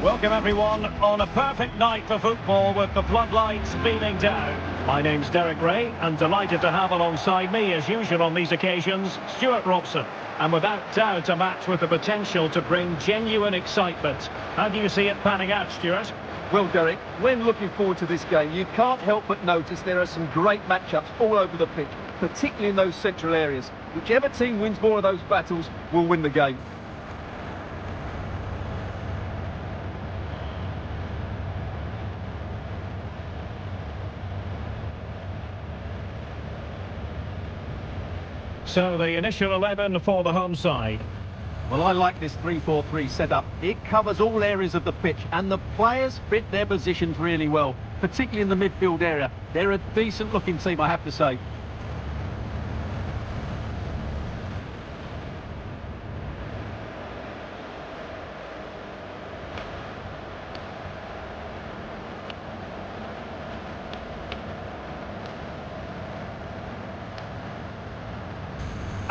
Welcome everyone on a perfect night for football with the floodlights beaming down. My name's Derek Ray and delighted to have alongside me as usual on these occasions Stuart Robson, and without doubt a match with the potential to bring genuine excitement. How do you see it panning out, Stuart? Well, Derek, when looking forward to this game, you can't help but notice there are some great matchups all over the pitch, particularly in those central areas. Whichever team wins more of those battles will win the game. So the initial 11 for the home side. Well, I like this 3-4-3 setup. It covers all areas of the pitch and the players fit their positions really well, particularly in the midfield area. They're a decent looking team, I have to say.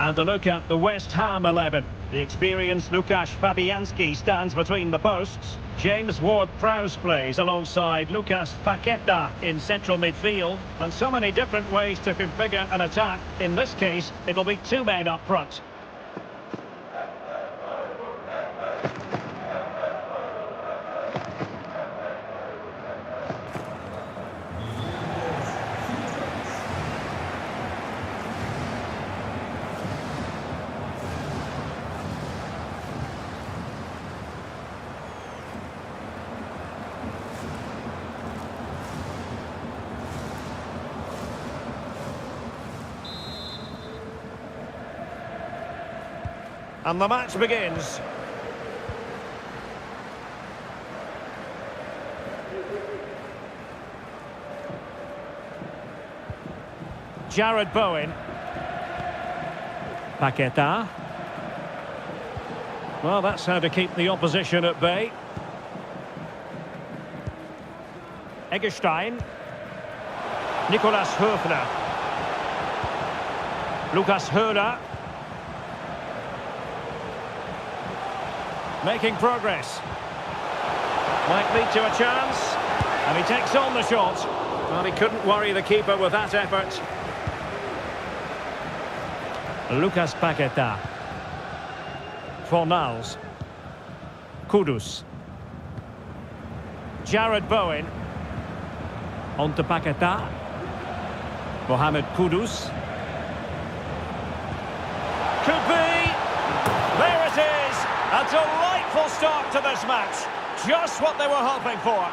And a look at the West Ham 11. The experienced Łukasz Fabianski stands between the posts. James Ward-Prowse plays alongside Łukasz Paqueta in central midfield. And so many different ways to configure an attack. In this case, it'll be two men up front. And the match begins. Jared Bowen. Paqueta. Well, that's how to keep the opposition at bay. Eggestein. Nicolas Höfner. Lukas Höhler. Making progress. Might lead to a chance. And he takes on the shot. Well, he couldn't worry the keeper with that effort. Lukas Paqueta. Fornals. Kudus. Jared Bowen. On to Paqueta. Mohamed Kudus. Could be. There it is. A delightful start to this match. Just what they were hoping for.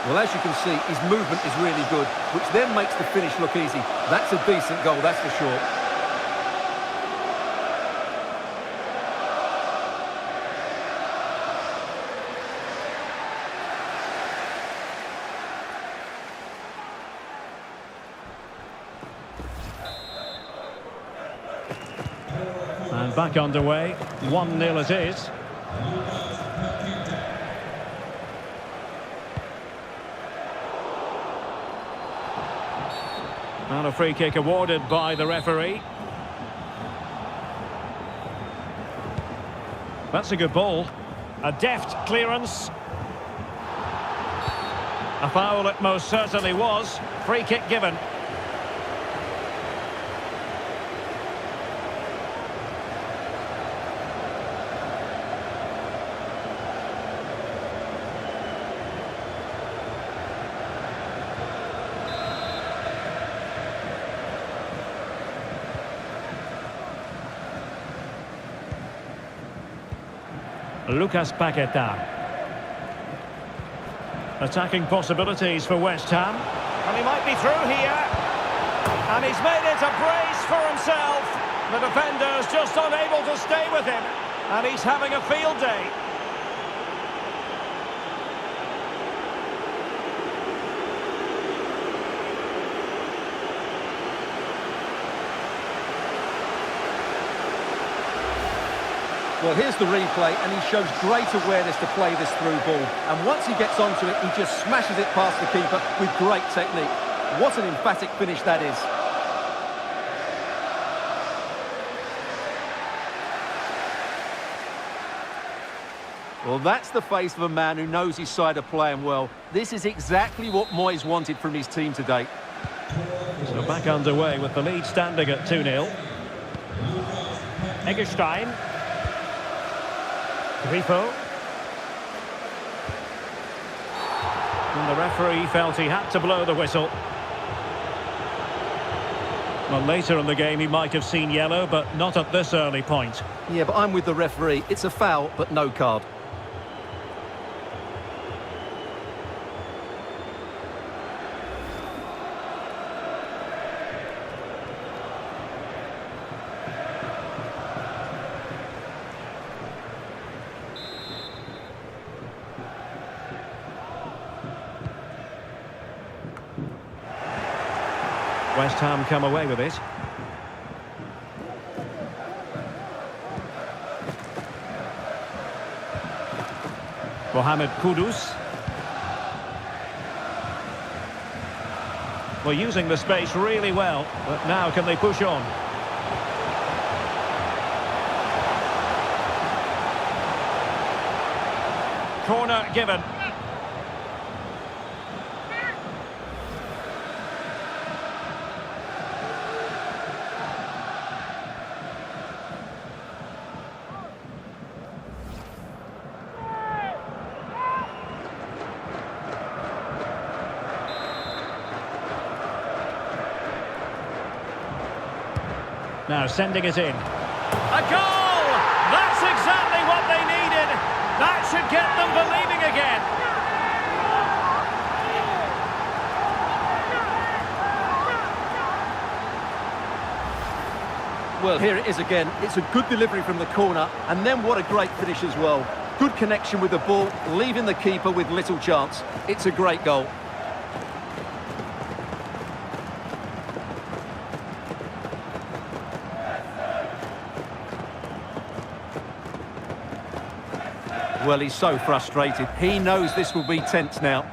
Well, as you can see, his movement is really good, which then makes the finish look easy. That's a decent goal, that's for sure. And back underway, 1-0 it is. And a free kick awarded by the referee. That's a good ball. A deft clearance. A foul it most certainly was. Free kick given. Lukas Paqueta. Attacking possibilities for West Ham. And he might be through here. And he's made it a brace for himself. The defender's just unable to stay with him. And he's having a field day. Well, here's the replay, and he shows great awareness to play this through ball. And once he gets onto it, he just smashes it past the keeper with great technique. What an emphatic finish that is. Well, that's the face of a man who knows his side are playing well. This is exactly what Moyes wanted from his team today. So back underway with the lead standing at 2-0. Eggestein. Grifo. And the referee felt he had to blow the whistle. Well, later in the game he might have seen yellow, but not at this early point. Yeah, but I'm with the referee. It's a foul, but no card. West Ham come away with it. Mohamed Kudus. Well, using the space really well, but now can they push on? Corner given. Now sending it in. A goal! That's exactly what they needed. That should get them believing again. Well, here it is again. It's a good delivery from the corner, and then what a great finish as well. Good connection with the ball, leaving the keeper with little chance. It's a great goal. Well, he's so frustrated. He knows this will be tense now.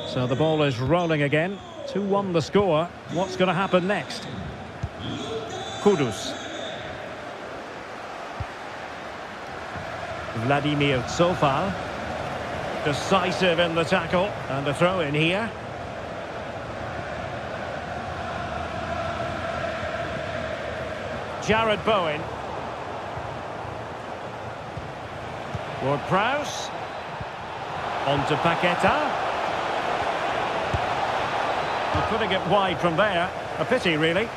So the ball is rolling again. 2-1 the score. What's going to happen next? Kudus. Vladimir Tsofal. Decisive in the tackle. And a throw in here. Jared Bowen. Ward-Prowse. On to Paqueta. Well, putting it wide from there. A pity, really.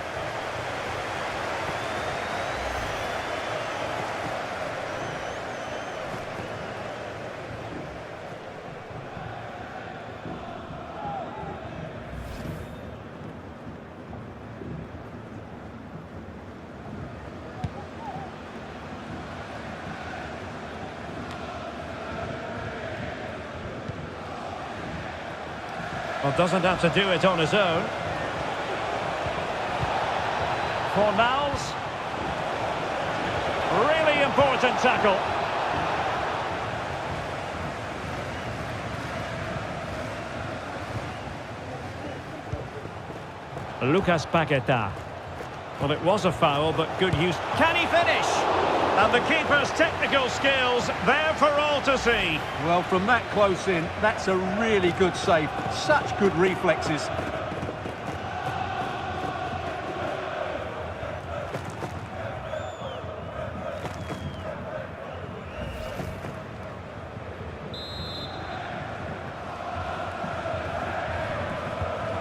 Well, doesn't have to do it on his own. Fornals. Really important tackle. Lucas Paqueta. Well, it was a foul, but good use. Can he finish? And the keeper's technical skills there for all to see. Well, from that close in, that's a really good save. Such good reflexes.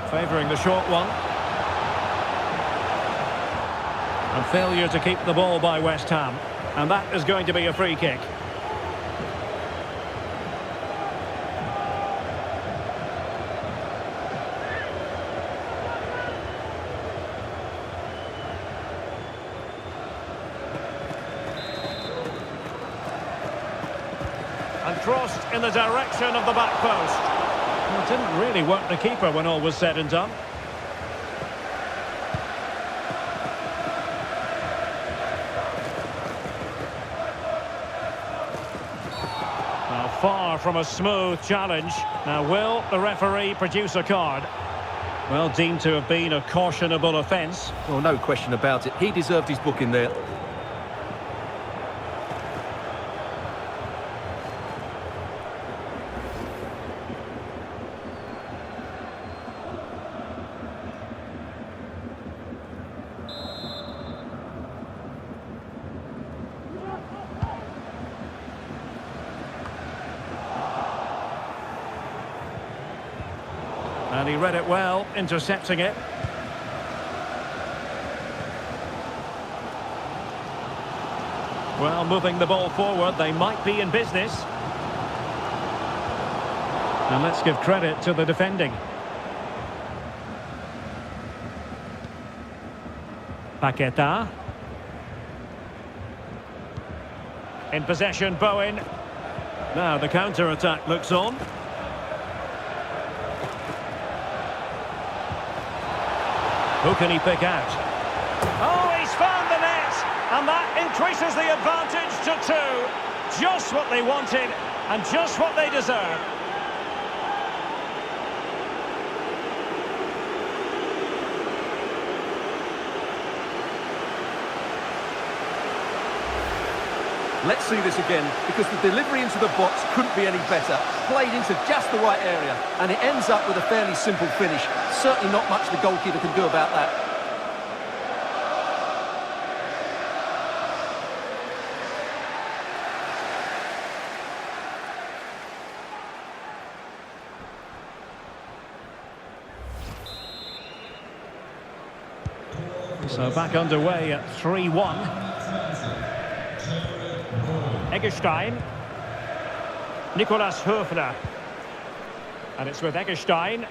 Favouring the short one. And failure to keep the ball by West Ham. And that is going to be a free kick. And crossed in the direction of the back post. Well, it didn't really work the keeper when all was said and done. far from a smooth challenge. Now, will the referee produce a card? Well, deemed to have been a cautionable offence. Well, no question about it. He deserved his booking there. And he read it well, intercepting it. Well, moving the ball forward, they might be in business. And let's give credit to the defending. Paqueta. In possession, Bowen. Now the counter-attack looks on. Who can he pick out? Oh, he's found the net! And that increases the advantage to 2. Just what they wanted and just what they deserve. Let's see this again, because the delivery into the box couldn't be any better. Played into just the right area, and it ends up with a fairly simple finish. Certainly not much the goalkeeper can do about that. So back underway at 3-1. Eggestein. Nicolas Höfler. And it's with Eggestein.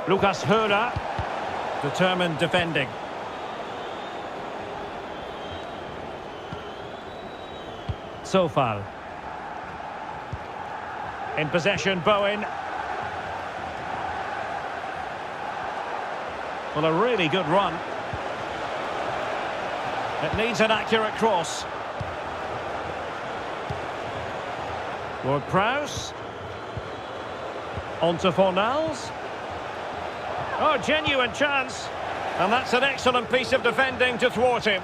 Lukas Höhler. Determined defending. Sofal. In possession, Bowen. Well, a really good run. It needs an accurate cross. Ward-Prowse. On to Fornals. Oh, genuine chance. And that's an excellent piece of defending to thwart him.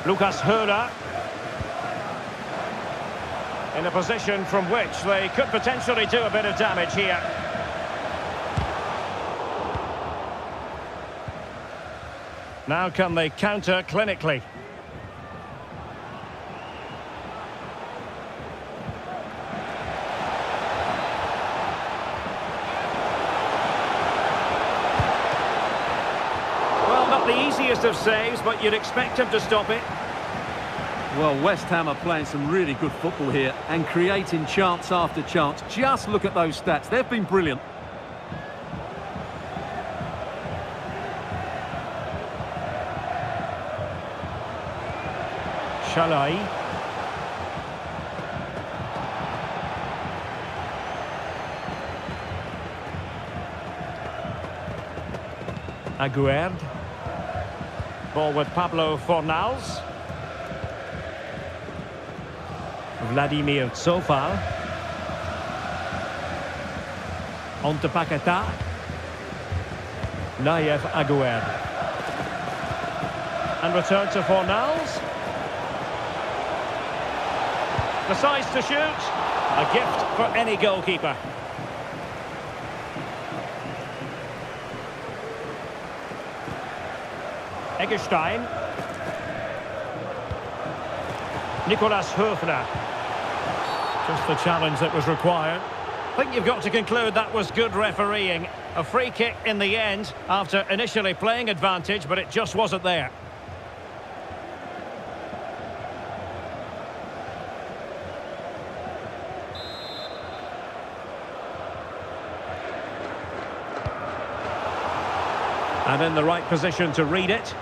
Lukas Höhler. In a position from which they could potentially do a bit of damage here. Now can they counter clinically? Well, not the easiest of saves, but you'd expect him to stop it. Well, West Ham are playing some really good football here and creating chance after chance. Just look at those stats. They've been brilliant. Shalai. Aguerd. Ball with Pablo Fornals. Vladimir Sofal. On to Paqueta. Nayev Aguerd. And return to Fornals. Decides to shoot. A gift for any goalkeeper. Eggestein. Nicolas Höfler. Just the challenge that was required. I think you've got to conclude that was good refereeing. A free kick in the end after initially playing advantage, but it just wasn't there. And in the right position to read it.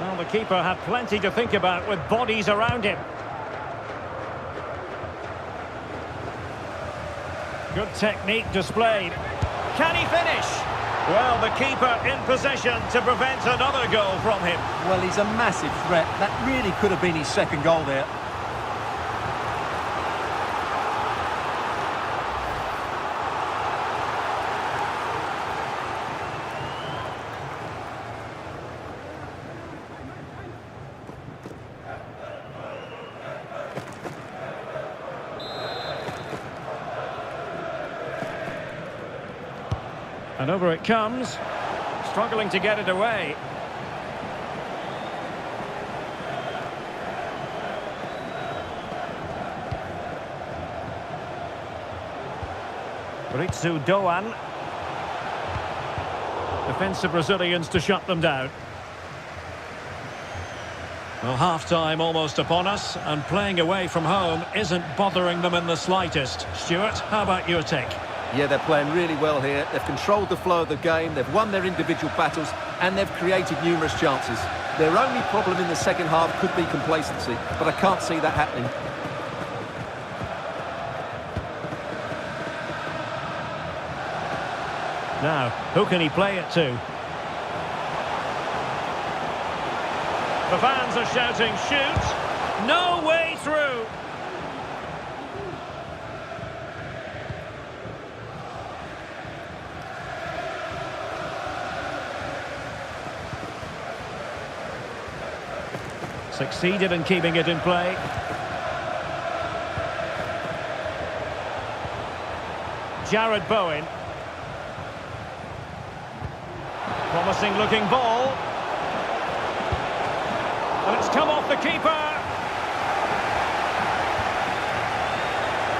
Well, the keeper had plenty to think about with bodies around him. Good technique displayed. Can he finish? Well, the keeper in possession to prevent another goal from him. Well, he's a massive threat. That really could have been his second goal there. And over it comes. Struggling to get it away. Ritsu Doan. Defensive Brazilians to shut them down. Well, half-time almost upon us, and playing away from home isn't bothering them in the slightest. Stuart, how about your take? Yeah, they're playing really well here. They've controlled the flow of the game, they've won their individual battles, and they've created numerous chances. Their only problem in the second half could be complacency, but I can't see that happening. Now, who can he play it to? The fans are shouting, shoot! No way through! Succeeded in keeping it in play. Jared Bowen. Promising looking ball. And it's come off the keeper.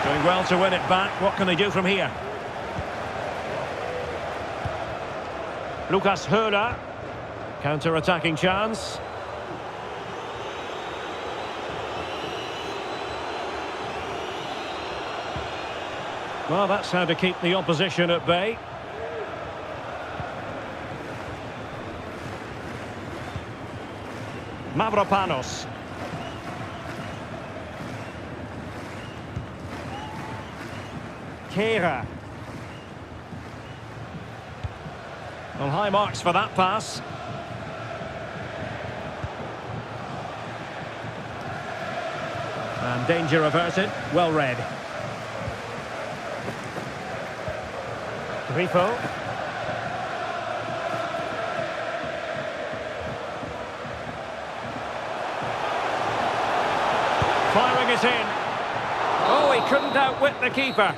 Doing well to win it back. What can they do from here? Lucas Höhler. Counter-attacking chance. Well, that's how to keep the opposition at bay. Mavropanos. Kera. Well, high marks for that pass. And danger averted. Well read. Grifo. Firing it in. Oh, he couldn't outwit the keeper.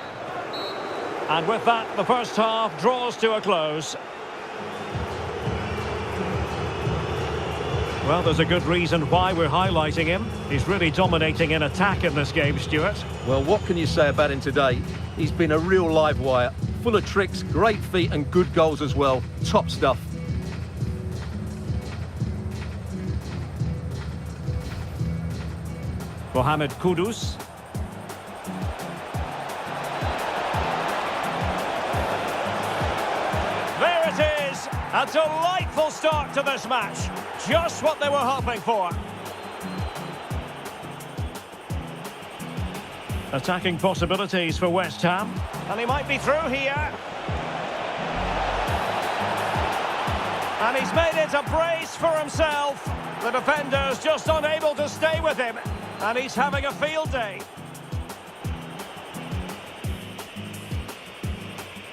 And with that, the first half draws to a close. Well, there's a good reason why we're highlighting him. He's really dominating in attack in this game, Stuart. Well, what can you say about him today? He's been a real live wire. Full of tricks, great feet and good goals as well. Top stuff. Mohamed Kudus. There it is! A delightful start to this match. Just what they were hoping for. Attacking possibilities for West Ham. And he might be through here. And he's made it a brace for himself. The defender's just unable to stay with him. And he's having a field day.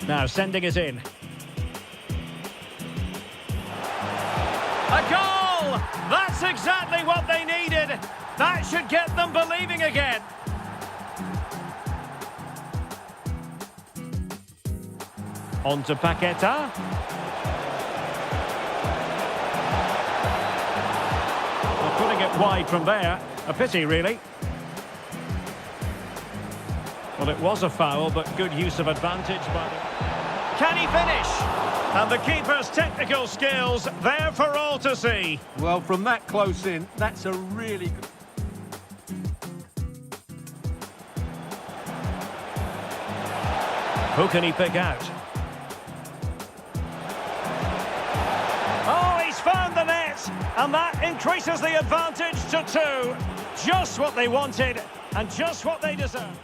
Now sending it in. A goal! That's exactly what they needed. That should get them believing again. On to Paqueta. Well, putting it wide from there. A pity, really. Well, it was a foul, but good use of advantage by the... Can he finish? And the keeper's technical skills there for all to see. Well, from that close in, that's a really good... Who can he pick out? Oh, he's found the net, and that increases the advantage to 2. Just what they wanted, and just what they deserved.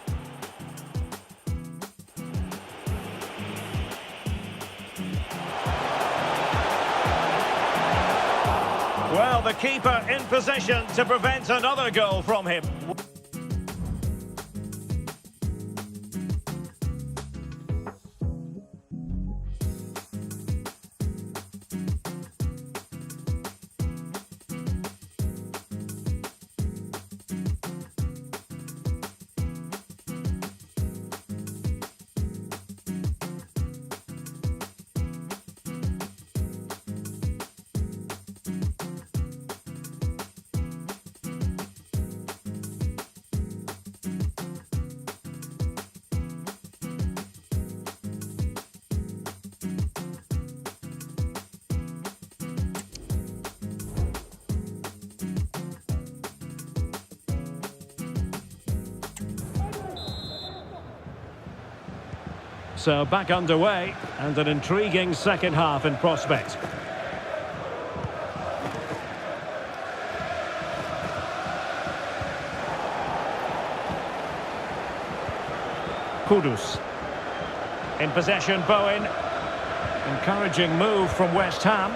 Well, the keeper in position to prevent another goal from him. So back underway, and an intriguing second half in prospect. Kudus. In possession, Bowen. Encouraging move from West Ham.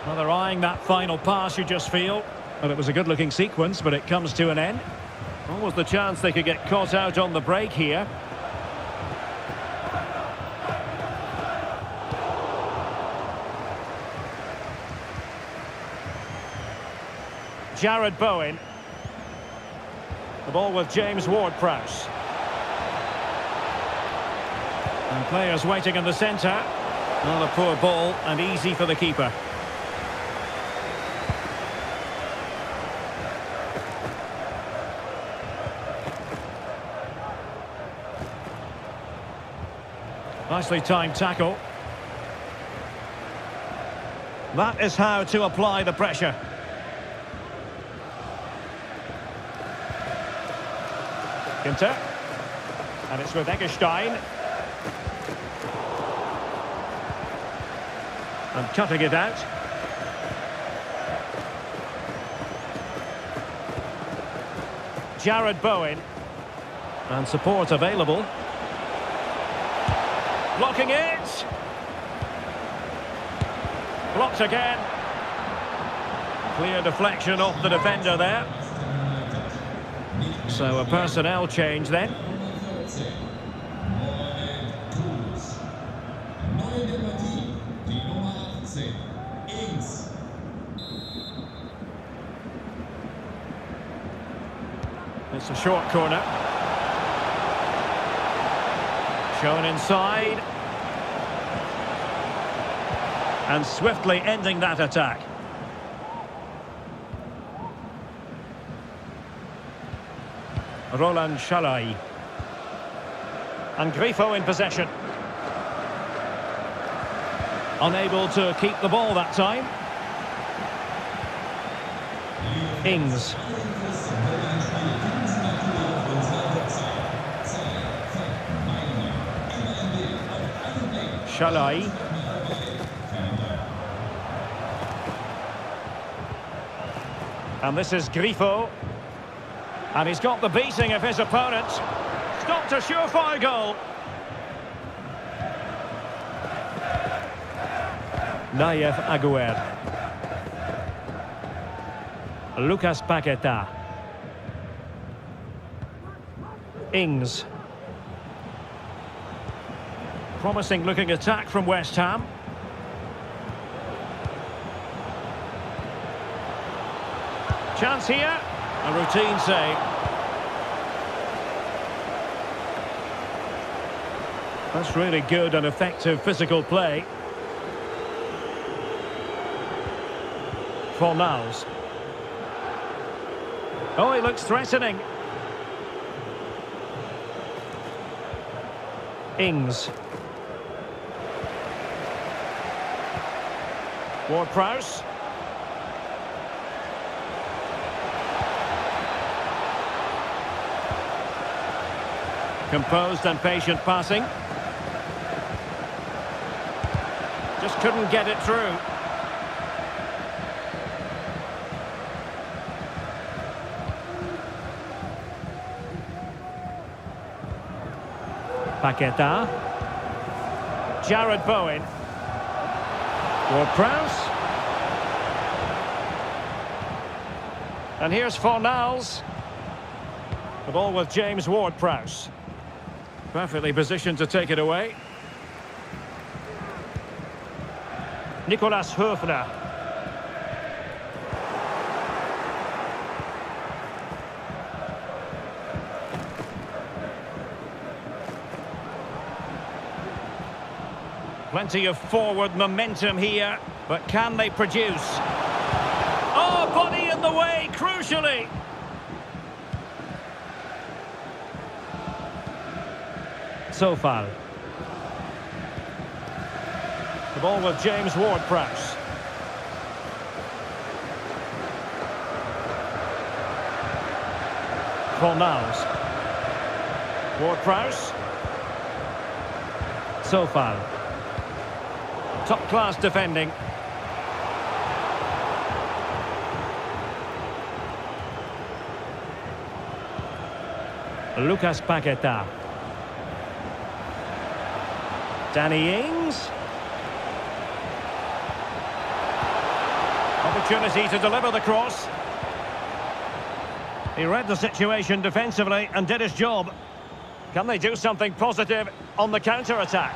Well, they're eyeing that final pass, you just feel. Well, it was a good-looking sequence, but it comes to an end. Almost the chance they could get caught out on the break here. Jared Bowen. The ball with James Ward-Prowse. And players waiting in the centre. Not a poor ball and easy for the keeper. Nicely timed tackle. That is how to apply the pressure. Ginter. And it's with Eggestein. And cutting it out. Jared Bowen. And support available. Blocking it. Blocked again. Clear deflection off the defender there. So a personnel change then. It's a short corner. Shown inside. And swiftly ending that attack. Roland Shalai. And Grifo in possession. Unable to keep the ball that time. Ings. Shalai. And this is Grifo. And he's got the beating of his opponent. Stopped a surefire goal. Nayef Aguer. Lucas Paqueta. Ings. Promising looking attack from West Ham. Chance here. A routine save. That's really good and effective physical play. Fornals. Oh, he looks threatening. Ings. Ward-Prowse. Composed and patient passing. Just couldn't get it through. Paqueta. Jared Bowen. Ward-Prowse. And here's Fornals. The ball with James Ward-Prowse. Perfectly positioned to take it away. Nicolas Höfner. Plenty of forward momentum here, but can they produce? Oh, body in the way, crucially. So far. The ball with James Ward-Prowse. Fornals. Ward-Prowse. Sofal. Top-class defending. Lucas Paqueta. Danny Ings. Opportunity to deliver the cross. He read the situation defensively and did his job. Can they do something positive on the counter-attack?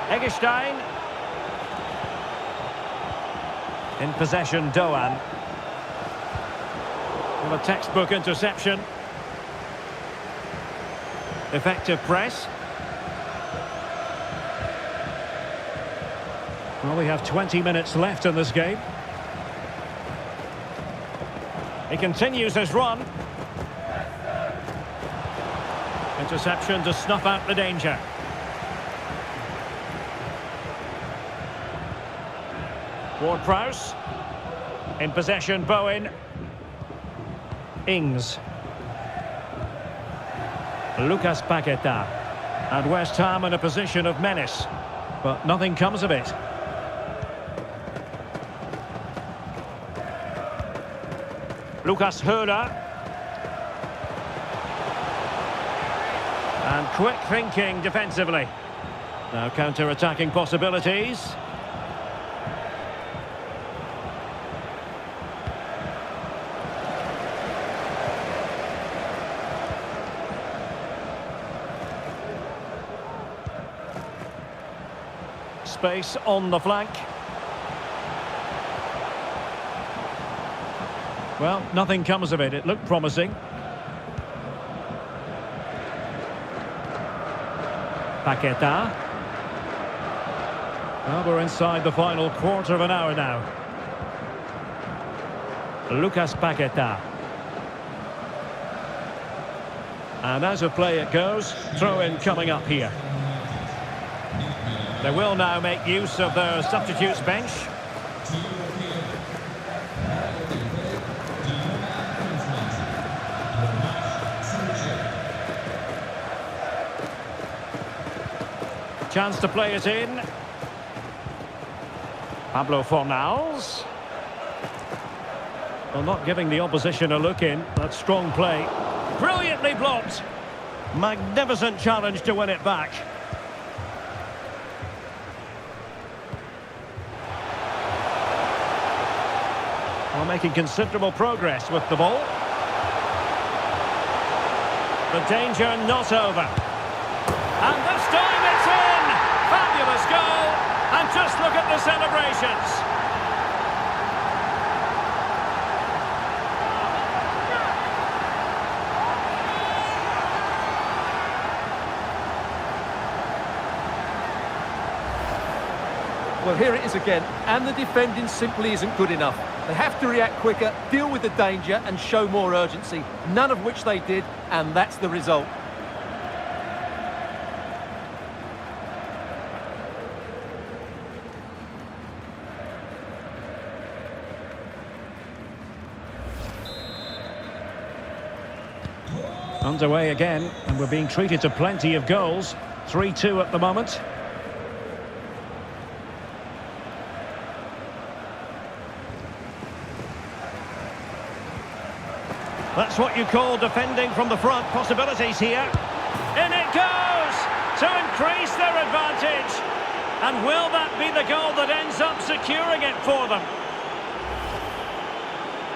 Eggestein. In possession, Doan. Well, a textbook interception. Effective press. Well, we have 20 minutes left in this game. He continues his run. Interception to snuff out the danger. Ward-Prowse. In possession, Bowen. Ings. Lucas Paqueta. And West Ham in a position of menace. But nothing comes of it. Lucas Höder. And quick thinking defensively. Now counter-attacking possibilities. Space on the flank. Well, nothing comes of it. It looked promising. Paqueta. Well, we're inside the final quarter of an hour now. Lucas Paqueta. And as of play it goes, throw-in coming up here. They will now make use of their substitutes bench. Chance to play it in. Pablo Fornals. Well, not giving the opposition a look in. That's strong play. Brilliantly blocked. Magnificent challenge to win it back. Well, making considerable progress with the ball. The danger not over. And this time it's in! Fabulous goal! And just look at the celebrations. Well, here it is again, and the defending simply isn't good enough. They have to react quicker, deal with the danger and show more urgency, none of which they did, and that's the result. Underway again, and we're being treated to plenty of goals. 3-2 at the moment. That's what you call defending from the front. Possibilities here. In it goes! To increase their advantage. And will that be the goal that ends up securing it for them?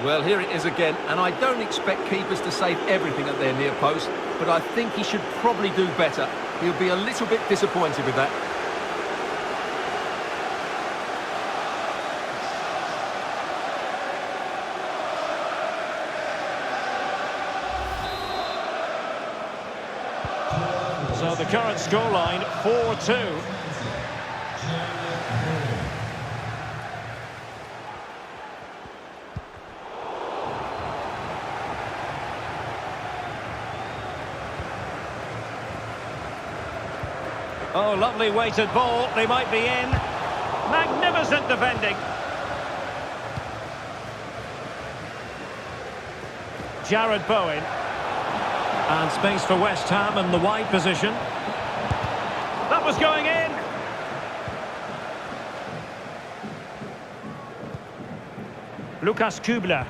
Well, here it is again, and I don't expect keepers to save everything at their near post, but I think he should probably do better. He'll be a little bit disappointed with that. So the current scoreline, 4-2. Oh, lovely weighted ball. They might be in. Magnificent defending. Jared Bowen. And space for West Ham in the wide position. That was going in. Lukas Kübler.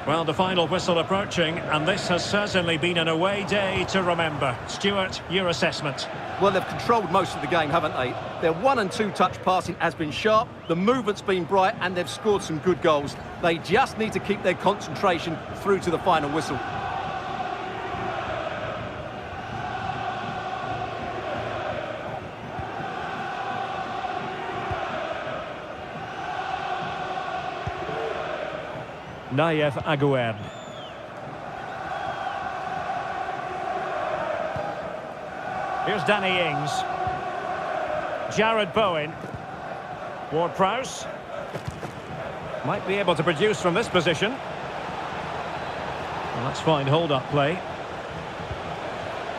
Well, the final whistle approaching, and this has certainly been an away day to remember. Stuart, your assessment? Well, they've controlled most of the game, haven't they? Their 1- and 2-touch passing has been sharp, the movement's been bright, and they've scored some good goals. They just need to keep their concentration through to the final whistle. Nayef Aguerd. Here's Danny Ings. Jared Bowen. Ward-Prowse. Might be able to produce from this position. Well, let's find hold-up play.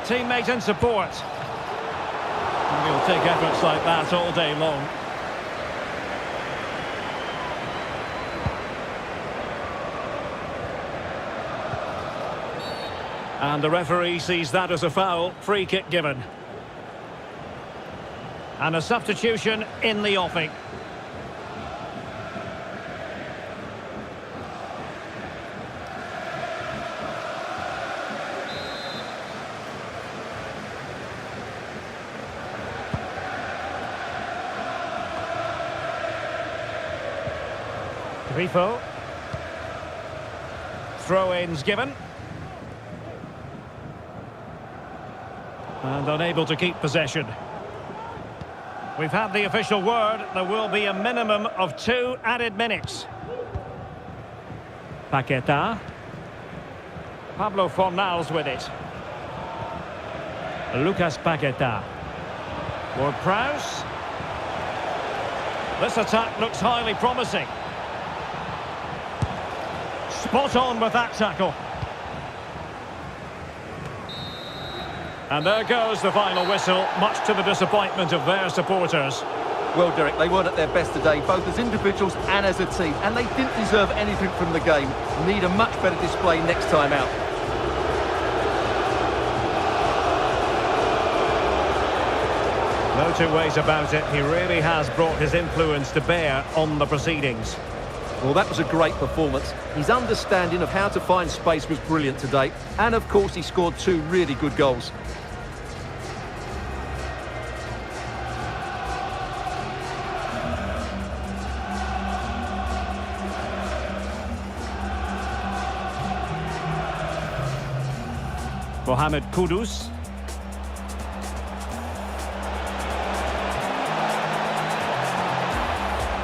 Teammate in support. And he'll take efforts like that all day long. And the referee sees that as a foul. Free kick given. And a substitution in the offing. Grifo. Throw-ins given. And unable to keep possession. We've had the official word. There will be a minimum of 2 added minutes. Paqueta. Pablo Fornals with it. Lucas Paqueta. Ward-Prowse. This attack looks highly promising. Spot on with that tackle. And there goes the final whistle, much to the disappointment of their supporters. Well, Derek, they weren't at their best today, both as individuals and as a team, and they didn't deserve anything from the game. Need a much better display next time out. No two ways about it, he really has brought his influence to bear on the proceedings. Well, that was a great performance. His understanding of how to find space was brilliant today, and of course he scored 2 really good goals. Mohamed Kudus.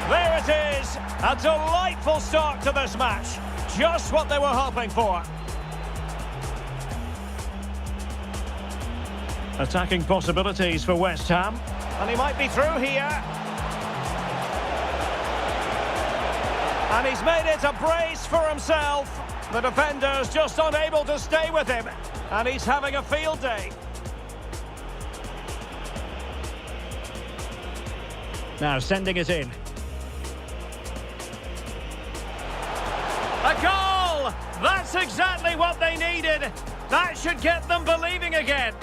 There it is! A delightful start to this match. Just what they were hoping for. Attacking possibilities for West Ham. And he might be through here. And he's made it a brace for himself. The defender's just unable to stay with him. And he's having a field day. Now sending it in. A goal! That's exactly what they needed. That should get them believing again.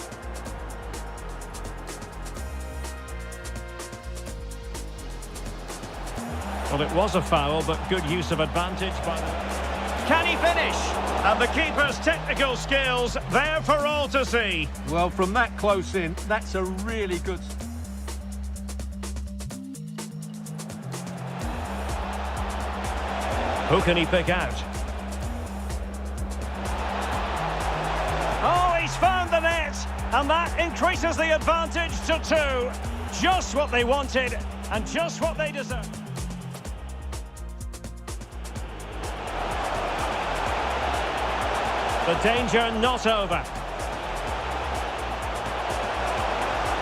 Well, it was a foul, but good use of advantage by the... Can he finish? And the keeper's technical skills there for all to see. Well, from that close in, that's a really good... Who can he pick out? Oh, he's found the net, and that increases the advantage to 2. Just what they wanted, and just what they deserved. The danger not over.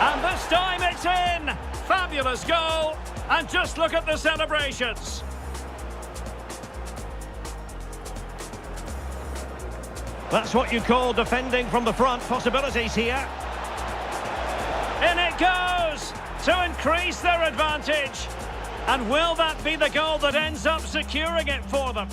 And this time it's in! Fabulous goal! And just look at the celebrations. That's what you call defending from the front. Possibilities here. In it goes! To increase their advantage. And will that be the goal that ends up securing it for them?